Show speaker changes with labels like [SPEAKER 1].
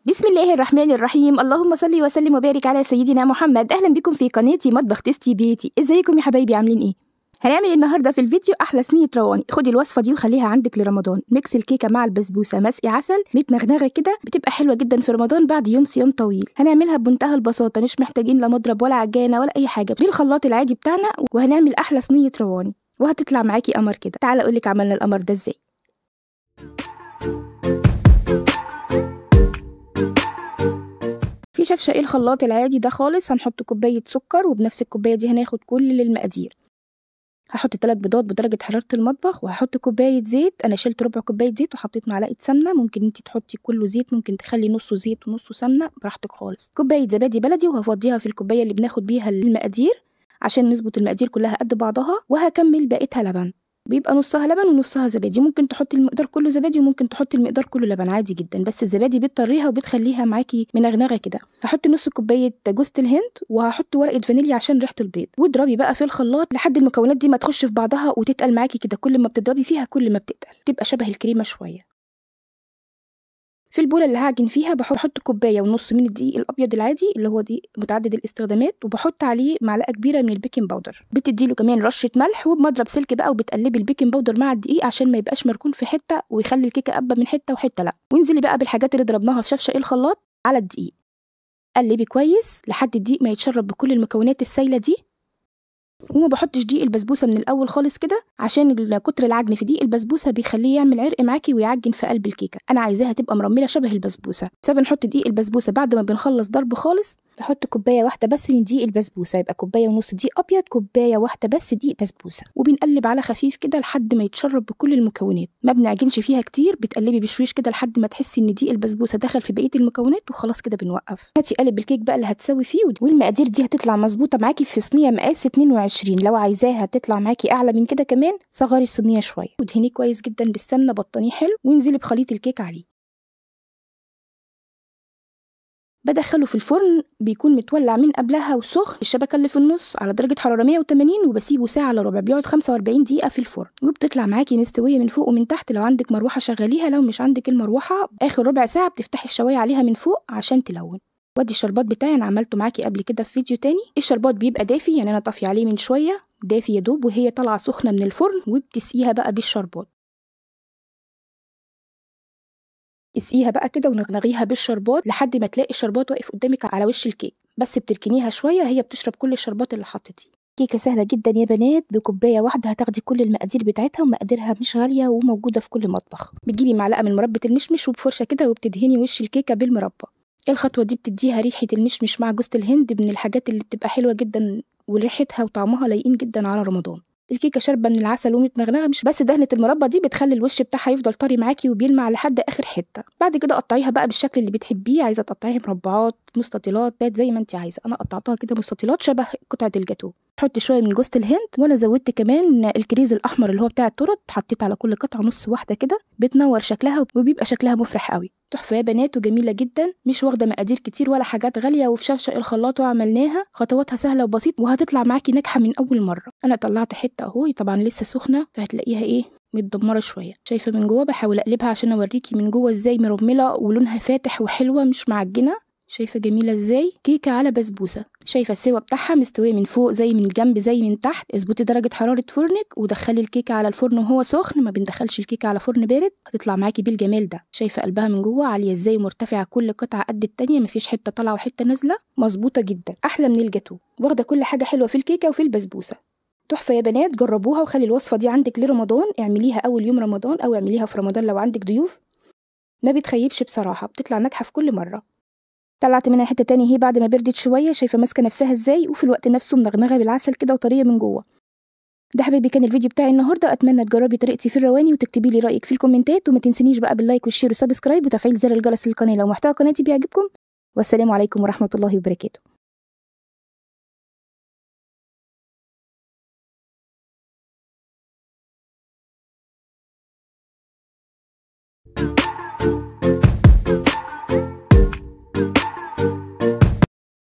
[SPEAKER 1] بسم الله الرحمن الرحيم. اللهم صل وسلم وبارك على سيدنا محمد. اهلا بكم في قناتي مطبخ تيستي بيتي. ازيكم يا حبايبي، عاملين ايه؟ هنعمل النهارده في الفيديو احلى صينيه رواني. خدي الوصفه دي وخليها عندك لرمضان. ميكس الكيكه مع البسبوسه مسقي عسل متنغنغه كده، بتبقى حلوه جدا في رمضان بعد يوم صيام طويل. هنعملها بمنتهى البساطه، مش محتاجين لا مضرب ولا عجانه ولا اي حاجه، بالخلاط العادي بتاعنا، وهنعمل احلى صينيه رواني وهتطلع معاكي قمر كده. تعالى اقولك عملنا القمر ده ازاي. في شفشق الخلاط العادي ده خالص هنحط كوبايه سكر، وبنفس الكوبايه دي هناخد كل المقادير. هحط 3 بيضات بدرجه حراره المطبخ، وهحط كوبايه زيت. انا شلت ربع كوبايه زيت وحطيت معلقه سمنه، ممكن انت تحطي كله زيت، ممكن تخلي نصه زيت ونصه سمنه، براحتك خالص. كوبايه زبادي بلدي، وهفضيها في الكوبايه اللي بناخد بيها المقادير عشان نظبط المقادير كلها قد بعضها، وهكمل بقيتها لبن. بيبقى نصها لبن ونصها زبادي. ممكن تحطي المقدار كله زبادي وممكن تحطي المقدار كله لبن عادي جدا، بس الزبادي بتطريها وبتخليها معاكي منغنغه كده. هحط نص كوبايه جوز الهند، وهحط ورقه فانيليا عشان ريحه البيض، واضربي بقى في الخلاط لحد المكونات دي ما تخش في بعضها وتتقل معاكي كده. كل ما بتضربي فيها كل ما بتتقل، تبقى شبه الكريمه شويه. في البوله اللي هعجن فيها بحط كوبايه ونص من الدقيق الابيض العادي اللي هو دي متعدد الاستخدامات، وبحط عليه معلقه كبيره من البيكنج باودر. بتديله كمان رشه ملح، وبمضرب سلك بقى وبتقلبي البيكنج باودر مع الدقيق عشان ما يبقاش مركون في حته ويخلي الكيكه قبه من حته وحته لا. وانزلي بقى بالحاجات اللي ضربناها في شفشق الخلاط على الدقيق. قلبي كويس لحد الدقيق ما يتشرب بكل المكونات السايله دي. وما بحطش دقيق البسبوسه من الاول خالص كده، عشان كتر العجن في دقيق البسبوسه بيخليه يعمل عرق معاكي ويعجن في قلب الكيكه. انا عايزاها تبقى مرمله شبه البسبوسه، فبنحط دقيق البسبوسه بعد ما بنخلص ضرب خالص. بحط كوبايه واحده بس من دقيق البسبوسه، يبقى كوبايه ونص دقيق ابيض، كوبايه واحده بس دقيق بسبوسه، وبنقلب على خفيف كده لحد ما يتشرب بكل المكونات. ما بنعجنش فيها كتير، بتقلبي بشويش كده لحد ما تحسي ان دقيق البسبوسه دخل في بقيه المكونات، وخلاص كده بنوقف. هاتي قالب الكيك بقى اللي هتسوي فيه، والمقادير دي هتطلع مظبوطه معاكي في صينيه مقاس 22. لو عايزاها تطلع معاكي اعلى من كده كمان صغري الصينيه شويه، ودهنيه كويس جدا بالسمنه، بطانيه حلو، وانزلي بخليط الكيك عليه. بدخله في الفرن، بيكون متولع من قبلها وسخن، الشبكه اللي في النص على درجه حراره 180، وبسيبه ساعه الا ربع. بيقعد 45 دقيقه في الفرن، وبتطلع معاكي مستويه من فوق ومن تحت. لو عندك مروحه شغليها، لو مش عندك المروحه اخر ربع ساعه بتفتحي الشوايه عليها من فوق عشان تلون. وادي الشربات بتاعي، انا عملته معاكي قبل كده في فيديو تاني. الشربات بيبقى دافي، يعني انا طافيه عليه من شويه، دافي يا دوب، وهي طالعه سخنه من الفرن، وبتسقيها بقى بالشربات. اسقيها بقى كده ونغنغيها بالشربات لحد ما تلاقي الشربات واقف قدامك على وش الكيك، بس بتركنيها شويه هي بتشرب كل الشربات اللي حطيتيه. كيكه سهله جدا يا بنات، بكوبايه واحده هتاخدي كل المقادير بتاعتها، ومقاديرها مش غاليه وموجوده في كل مطبخ. بتجيبي معلقه من مربى المشمش وبفرشه كده، وبتدهني وش الكيكه بالمربى. الخطوه دي بتديها ريحه المشمش مع جوز الهند، من الحاجات اللي بتبقى حلوه جدا، وريحتها وطعمها لايقين جدا على رمضان. الكيكه شاربه من العسل ومتنغنغه، مش بس دهنه المربى دي بتخلي الوش بتاعها يفضل طري معاكي وبيلمع لحد اخر حته. بعد كده قطعيها بقى بالشكل اللي بتحبيه، عايزه تقطعيها مربعات، مستطيلات، زي ما انت عايزه. انا قطعتها كده مستطيلات شبه قطعه الجاتو. حطي شويه من جوز الهند، وانا زودت كمان الكريز الاحمر اللي هو بتاع التورت، حطيت على كل قطعه نص واحده كده، بتنور شكلها وبيبقى شكلها مفرح قوي. تحفه يا بنات وجميله جدا، مش واخده مقادير كتير ولا حاجات غاليه، وفي شفشق الخلاط وعملناها. خطواتها سهله وبسيطه، وهتطلع معاكي ناجحه من اول مره. انا طلعت حته اهو، طبعا لسه سخنه، فهتلاقيها ايه متدمره شويه. شايفه من جوه، بحاول اقلبها عشان اوريكي من جوه ازاي مرمله ولونها فاتح وحلوه مش معجنه. شايفه جميله ازاي؟ كيكه على بسبوسه. شايفه السوا بتاعها مستويه من فوق زي من الجنب زي من تحت. اظبطي درجه حراره فرنك، ودخلي الكيكه على الفرن وهو سخن، ما بندخلش الكيكه على فرن بارد، هتطلع معاكي بالجمال ده. شايفه قلبها من جوه عاليه ازاي ومرتفعه، كل قطعه قد التانيه، مفيش حته طالعه وحته نازله، مظبوطه جدا، احلى من الجاتو. واخده كل حاجه حلوه في الكيكه وفي البسبوسه. تحفه يا بنات، جربوها وخلي الوصفه دي عندك لرمضان. اعمليها اول يوم رمضان، او اعمليها في رمضان لو عندك ضيوف. ما بتخيبش بصراحه، بتطلع ناجحه في كل مره. طلعت منها حته تاني اهي بعد ما بردت شويه. شايفه ماسكه نفسها ازاي، وفي الوقت نفسه منغنغه بالعسل كده وطريه من جوه. ده حبايبي كان الفيديو بتاعي النهارده. اتمنى تجربي طريقتي في الرواني وتكتبي لي رايك في الكومنتات، وما تنسنيش بقى باللايك والشير والسبسكرايب وتفعيل زر الجرس للقناه لو محتوى قناتي بيعجبكم. والسلام عليكم ورحمه الله وبركاته.